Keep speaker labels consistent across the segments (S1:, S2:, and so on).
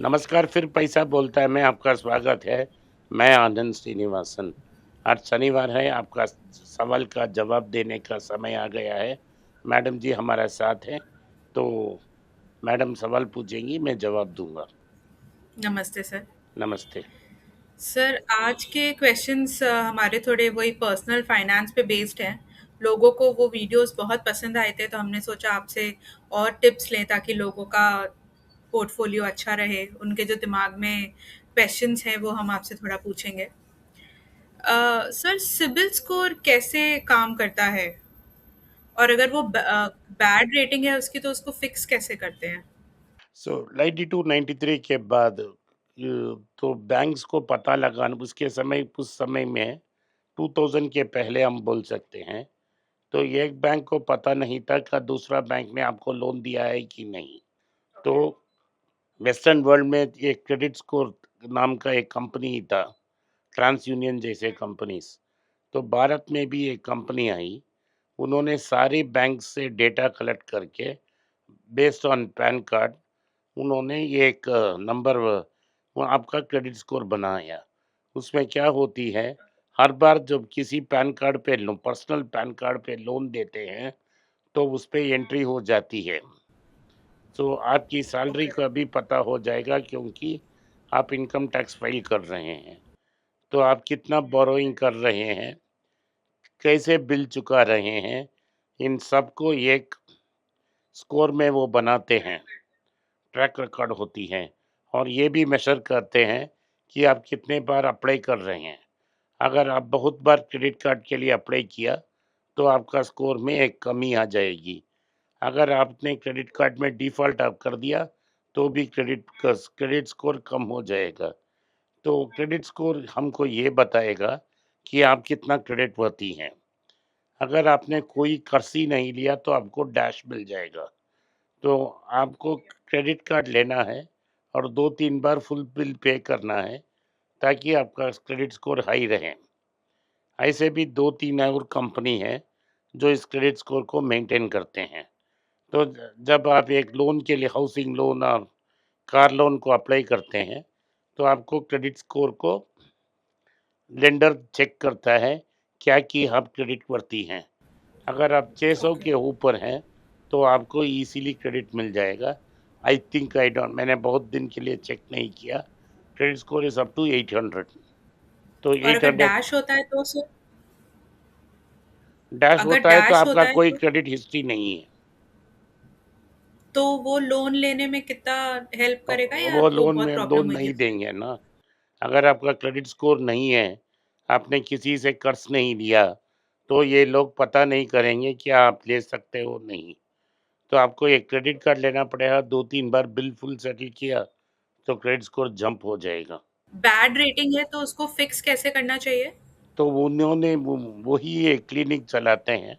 S1: नमस्कार, फिर पैसा बोलता है में आपका स्वागत है। मैं आनंद श्रीनिवासन। आज शनिवार है, आपका सवाल का जवाब देने का समय आ गया है। मैडम जी हमारे साथ हैं, तो मैडम सवाल पूछेंगी, मैं जवाब दूँगा।
S2: नमस्ते सर।
S1: नमस्ते।
S2: सर आज के क्वेश्चंस हमारे थोड़े वही पर्सनल फाइनेंस पे बेस्ड हैं। लोगों को वो वीडियोस बहुत पसंद आए थे तो हमने सोचा आपसे और टिप्स लें ताकि लोगों का पोर्टफोलियो अच्छा रहे। उनके जो दिमाग में क्वेश्चंस हैं वो हम आपसे थोड़ा पूछेंगे। सर सिबिल स्कोर कैसे काम करता है और अगर वो बैड रेटिंग है उसकी तो उसको फिक्स कैसे करते हैं?
S1: सो 92-93 के बाद तो बैंक्स को पता लगा उसके समय उस समय में 2000 के पहले हम बोल सकते हैं, तो एक बैंक को पता नहीं था कि दूसरा बैंक ने आपको लोन दिया है कि नहीं। तो वेस्टर्न वर्ल्ड में एक क्रेडिट स्कोर नाम का एक कंपनी ही था, ट्रांस यूनियन जैसे कंपनीज। तो भारत में भी एक कंपनी आई, उन्होंने सारे बैंक से डेटा कलेक्ट करके बेस्ड ऑन पैन कार्ड उन्होंने ये एक नंबर वो आपका क्रेडिट स्कोर बनाया। उसमें क्या होती है, हर बार जब किसी पैन कार्ड पे पर्सनल पैन कार्ड पे लोन देते हैं तो उस पे एंट्री हो जाती है। तो आपकी सैलरी
S2: ओके।
S1: का भी पता हो जाएगा, क्योंकि आप इनकम टैक्स फाइल कर रहे हैं। तो आप कितना बोरोइंग कर रहे हैं, कैसे बिल चुका रहे हैं, इन सबको एक स्कोर में वो बनाते हैं, ट्रैक रिकॉर्ड होती है। और ये भी मेज़र करते हैं कि आप कितने बार अप्लाई कर रहे हैं। अगर आप बहुत बार क्रेडिट कार्ड के लिए अप्लाई किया, तो आपका स्कोर में एक कमी आ जाएगी। अगर आपने क्रेडिट कार्ड में डिफ़ॉल्ट आप कर दिया, तो भी क्रेडिट स्कोर कम हो जाएगा। तो क्रेडिट स्कोर हमको ये बताएगा कि आप कितना क्रेडिट वर्दी हैं। अगर आपने कोई कर्ज ही नहीं लिया तो आपको डैश मिल जाएगा। तो आपको क्रेडिट कार्ड लेना है और 2-3 बार फुल बिल पे करना है, ताकि आपका क्रेडिट स्कोर हाई रहे। ऐसे भी 2-3 और कंपनी है जो इस क्रेडिट स्कोर को मेंटेन करते हैं। तो जब आप एक लोन के लिए हाउसिंग लोन और कार लोन को अप्लाई करते हैं, तो आपको क्रेडिट स्कोर को लेंडर चेक करता है, क्या कि आप क्रेडिट वर्दी हैं। अगर आप 600
S2: ओके।
S1: के ऊपर हैं, तो आपको इजीली क्रेडिट मिल जाएगा। आई थिंक आई डोंट मैंने बहुत दिन के लिए चेक नहीं किया। Credit score is up to 800। तो
S2: और अगर
S1: 800
S2: डैश होता है तो सर?
S1: डैश
S2: अगर
S1: होता है तो
S2: डैश
S1: आपका
S2: होता है
S1: कोई
S2: तो
S1: क्रेडिट हिस्ट्री नहीं है।
S2: तो वो लोन लेने में कितना हेल्प करेगा या
S1: वो
S2: वो
S1: लोन
S2: बहुत
S1: में
S2: प्रॉब्लम
S1: लोन
S2: होगी
S1: नहीं
S2: उससे?
S1: देंगे ना। अगर आपका क्रेडिट स्कोर नहीं है, आपने किसी से कर्ज नहीं लिया, तो ये लोग पता नहीं करेंगे कि आप ले सकते हो नहीं। तो आपको एक क्रेडिट कार्ड लेना पड़ेगा, 2-3 बार बिल फुल सेटल किया, तो क्रेडिट स्कोर जंप हो जाएगा।
S2: बैड रेटिंग है तो उसको फिक्स कैसे करना चाहिए?
S1: तो उन्होंने वही एक क्लिनिक चलाते हैं,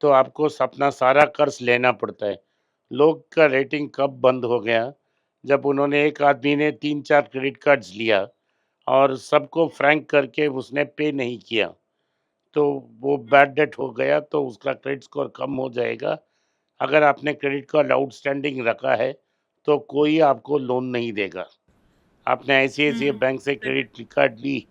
S1: तो आपको अपना सारा कर्ज लेना पड़ता है। लोग का रेटिंग कब बंद हो गया, जब उन्होंने एक आदमी ने 3-4 क्रेडिट कार्ड्स लिया और सबको फ्रैंक करके उसने पे नहीं किया, तो वो बैड डेट हो गया, तो उसका क्रेडिट स्कोर कम हो जाएगा। अगर आपने क्रेडिट कार्ड आउटस्टैंडिंग रखा है, तो कोई आपको लोन नहीं देगा। आपने आईसीआईसीआई
S2: हुँ,
S1: बैंक से
S2: करेक्ट।
S1: क्रेडिट कार्ड ली,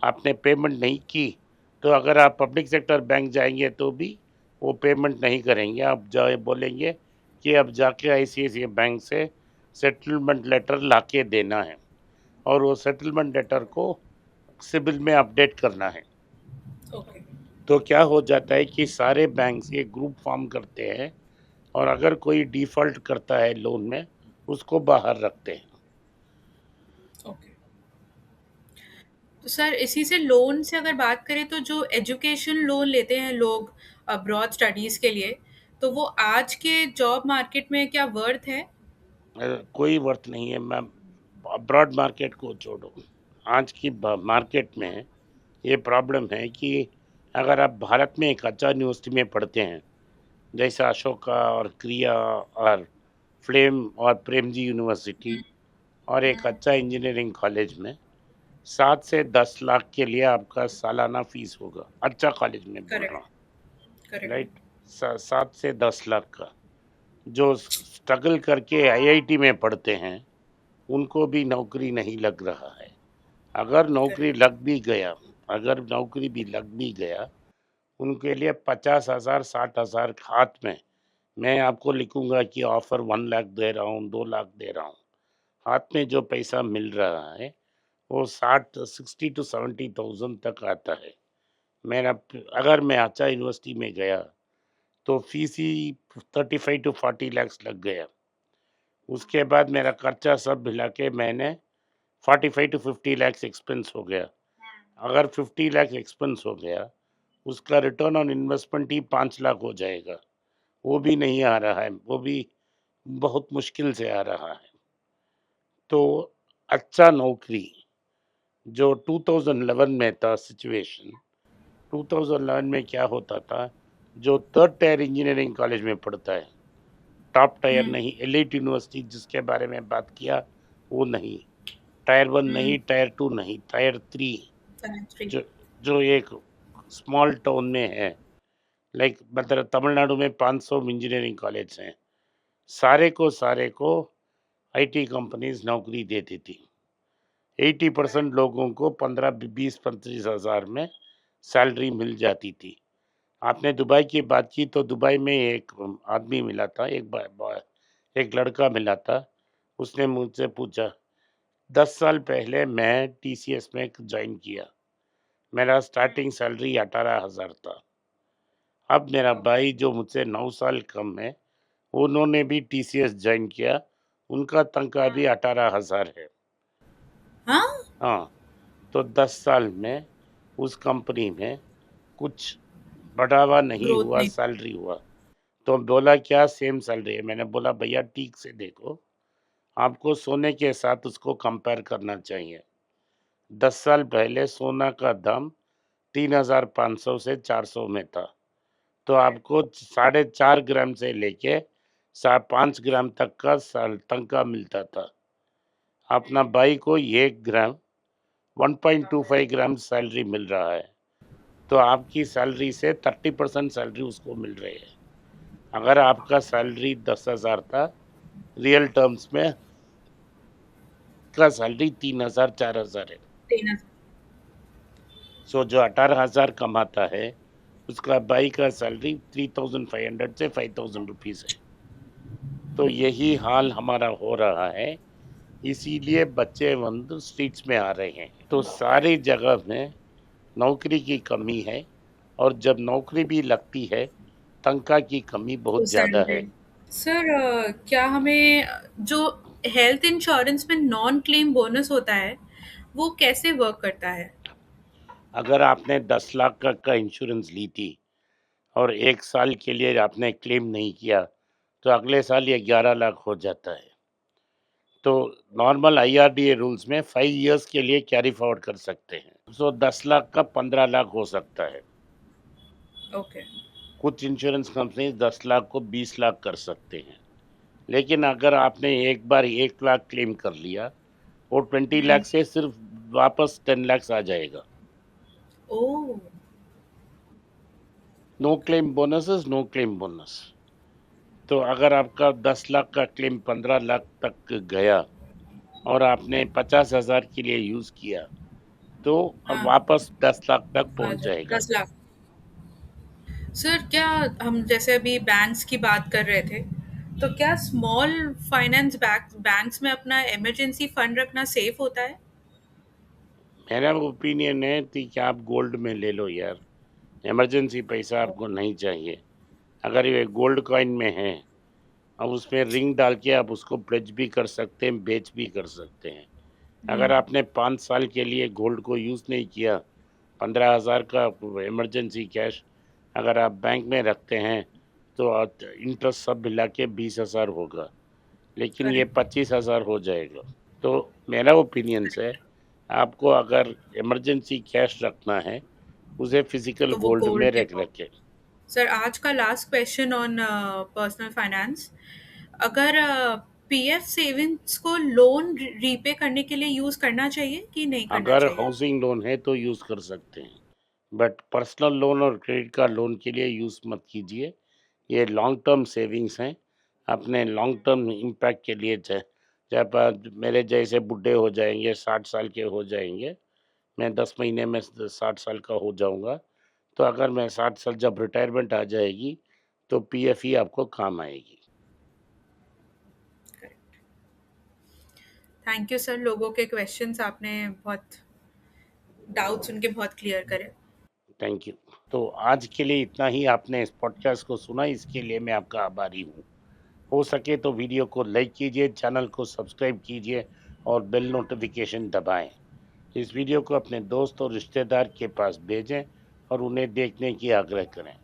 S1: आपने पेमेंट नहीं की, तो अगर आप पब्लिक सेक्टर बैंक जाएँगे तो भी वो पेमेंट नहीं करेंगे। आप जाए बोलेंगे कि अब जाके आईसीआईसीआई बैंक से सेटलमेंट लेटर लाके देना है, और वो सेटलमेंट लेटर को सिबिल में अपडेट करना है।
S2: ओके।
S1: तो क्या हो जाता है कि सारे बैंक्स एक ग्रुप फॉर्म करते हैं, और अगर कोई डिफ़ॉल्ट करता है लोन में, उसको बाहर रखते हैं।
S2: ओके। तो सर इसी से लोन से अगर बात करें तो जो एजुकेशन लोन लेते हैं लोग अब्रॉड स्टडीज़ के लिए, तो वो आज के जॉब मार्केट में क्या वर्थ है?
S1: कोई वर्थ नहीं है मैम। अब्रॉड मार्केट को छोड़ो, आज की मार्केट में ये प्रॉब्लम है कि अगर आप भारत में एक अच्छा यूनिवर्सिटी में पढ़ते हैं, जैसे अशोका और क्रिया और फ्लेम और प्रेम जी यूनिवर्सिटी, और एक अच्छा इंजीनियरिंग कॉलेज में 7 से 10 लाख के लिए आपका सालाना फीस होगा, अच्छा कॉलेज में बोल रहा
S2: करेक्ट,
S1: हूँ।
S2: करेक्ट।
S1: राइट। 7 से 10 लाख का, जो स्ट्रगल करके आईआईटी में पढ़ते हैं, उनको भी नौकरी नहीं लग रहा है। अगर नौकरी
S2: करेक्ट।
S1: लग भी गया अगर नौकरी भी लग भी गया, उनके लिए 50,000 60,000 हाथ में, मैं आपको लिखूंगा कि ऑफर 1 लाख दे रहा हूँ, 2 लाख दे रहा हूँ, हाथ में जो पैसा मिल रहा है वो 60 to 70,000 तक आता है। मेरा अगर मैं अच्छा यूनिवर्सिटी में गया तो फीस ही 35 to 40 lakhs लग गया। उसके बाद मेरा खर्चा सब मिला के मैंने 45 to 50 lakhs एक्सपेंस हो गया। अगर 50 लाख एक्सपेंस हो गया, उसका रिटर्न ऑन इन्वेस्टमेंट ही 5 लाख हो जाएगा। वो भी नहीं आ रहा है, वो भी बहुत मुश्किल से आ रहा है। तो अच्छा नौकरी जो 2011 में था सिचुएशन, 2011 में क्या होता था, जो थर्ड टायर इंजीनियरिंग कॉलेज में पढ़ता है, टॉप टायर
S2: हम्म।
S1: नहीं, एलिट यूनिवर्सिटी जिसके बारे में बात किया वो नहीं, टायर 1
S2: हम्म।
S1: नहीं, टायर 2 नहीं, टायर 3,
S2: थ्री।
S1: जो जो एक स्मॉल टाउन में है, लाइक मतलब तमिलनाडु में 500 इंजीनियरिंग कॉलेज हैं, सारे को आईटी कंपनीज नौकरी देती थी। 80% लोगों को 15 20 25 हज़ार में सैलरी मिल जाती थी। आपने दुबई की बात की तो दुबई में एक आदमी मिला था, एक लड़का मिला था। उसने मुझसे पूछा, 10 साल पहले मैं टीसीएस में ज्वाइन किया, मेरा स्टार्टिंग सैलरी 18,000 था। अब मेरा भाई जो मुझसे 9 साल कम है, उन्होंने भी टीसीएस ज्वाइन किया, उनका तनख्वाह भी 18,000 है।
S2: हाँ।
S1: हाँ, तो 10 साल में उस कंपनी में कुछ बढ़ावा नहीं
S2: ग्रोथ
S1: हुआ,
S2: नहीं।
S1: सैलरी हुआ। तो बोला क्या सेम सैलरी है? मैंने बोला भैया ठीक से देखो, आपको सोने के साथ उसको कंपेयर करना चाहिए। 10 साल पहले सोना का दाम 3,500 से 400 में था, तो आपको 4.5 ग्राम से लेके 5 ग्राम तक का तनख्वाह मिलता था। अपना भाई को 1 ग्राम 1.25 ग्राम सैलरी मिल रहा है, तो आपकी सैलरी से 30% सैलरी उसको मिल रही है। अगर आपका सैलरी 10,000 था, रियल टर्म्स में का सैलरी 3,000 4,000 है।
S2: तीन।
S1: सो जो 18,000 कमाता है, उसका भाई का सैलरी 3,500 से 5,000 रुपीज है। तो यही हाल हमारा हो रहा है, इसीलिए बच्चे बंद स्ट्रीट्स में आ रहे हैं। तो सारी जगह में नौकरी की कमी है, और जब नौकरी भी लगती है, तनख्वाह की कमी
S2: तो
S1: बहुत ज़्यादा
S2: सैलरी।
S1: है।
S2: सर, क्या हमें जो हेल्थ इंश्योरेंस में नॉन क्लेम बोनस होता है वो कैसे वर्क करता है?
S1: अगर आपने 10 लाख का इंश्योरेंस ली थी और 1 साल के लिए आपने क्लेम नहीं किया, तो अगले साल ये 11 लाख हो जाता है। तो नॉर्मल आईआरडीए रूल्स में 5 इयर्स के लिए कैरी फॉरवर्ड कर सकते हैं। सो 10 लाख का 15 लाख हो सकता है।
S2: ओके।
S1: कुछ इंश्योरेंस कंपनी 10 लाख को 20 लाख कर सकते हैं। लेकिन अगर आपने एक बार 1 लाख क्लेम कर लिया, वो 20
S2: हम्म।
S1: लाख से सिर्फ वापस 10 लाख आ जाएगा।
S2: Oh.
S1: No claim bonus is no claim bonus. तो अगर आपका 10 लाख का क्लेम 15 लाख तक गया और आपने 50,000 के लिए यूज किया, तो अब
S2: हाँ।
S1: वापस 10 लाख तक
S2: आ
S1: पहुंच
S2: जाए
S1: जाएगा।
S2: 10 लाख। सर, क्या हम जैसे अभी बैंक्स की बात कर रहे थे, तो क्या स्मॉल फाइनेंस बैंक्स में अपना इमरजेंसी फंड रखना सेफ होता है?
S1: मेरा ओपिनियन है कि आप गोल्ड में ले लो यार, इमरजेंसी पैसा आपको नहीं चाहिए। अगर ये गोल्ड कॉइन में है, अब उसमें रिंग डाल के आप उसको प्लेज भी कर सकते हैं, बेच भी कर सकते हैं। अगर
S2: हम्म।
S1: आपने 5 साल के लिए गोल्ड को यूज़ नहीं किया, 15,000 का इमरजेंसी कैश अगर आप बैंक में रखते हैं, तो इंटरेस्ट सब मिला के 20,000 होगा, लेकिन ये
S2: करेक्ट।
S1: 25,000 हो जाएगा। तो मेरा ओपिनियन से आपको अगर इमरजेंसी कैश रखना है, उसे फिजिकल
S2: तो वो
S1: गोल्ड में
S2: गोल्ड
S1: रख
S2: डिपॉजिट।
S1: रखे।
S2: सर, आज का last question on personal finance. अगर पीएफ सेविंग्स को लोन रीपे करने के लिए यूज करना चाहिए कि नहीं करना
S1: अगर
S2: चाहिए?
S1: हाउसिंग लोन है तो यूज़ कर सकते हैं, बट पर्सनल लोन और क्रेडिट कार्ड लोन के लिए यूज़ मत कीजिए। ये लॉन्ग टर्म सेविंग्स हैं, अपने लॉन्ग टर्म इम्पैक्ट के लिए जब मेरे जैसे बुढ़े हो जाएंगे, 60 साल के हो जाएंगे, मैं 10 महीने में 60 साल का हो जाऊंगा, तो अगर मैं 60 साल जब रिटायरमेंट आ जाएगी तो पीएफ ही आपको काम आएगी।
S2: थैंक यू सर, लोगों के क्वेश्चंस आपने बहुत डाउट्स उनके बहुत क्लियर करे।
S1: Thank you. तो आज के लिए इतना ही। आपने इस पॉडकास्ट को सुना, इसके लिए मैं आपका आभारी हूँ। हो सके तो वीडियो को लाइक कीजिए, चैनल को सब्सक्राइब कीजिए और बेल नोटिफिकेशन दबाएं। इस वीडियो को अपने दोस्त और रिश्तेदार के पास भेजें और उन्हें देखने की आग्रह करें।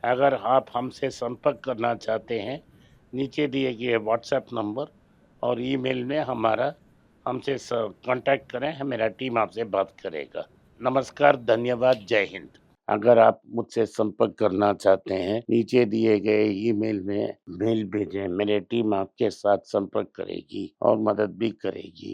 S1: अगर आप हमसे संपर्क करना चाहते हैं, नीचे दिए गए व्हाट्सएप नंबर और ईमेल में हमारा हमसे कांटेक्ट करें, मेरा टीम आपसे बात करेगा। नमस्कार, धन्यवाद, जय हिंद। अगर आप मुझसे संपर्क करना चाहते हैं, नीचे दिए गए ईमेल में मेल भेजें, मेरी टीम आपके साथ संपर्क करेगी और मदद भी करेगी।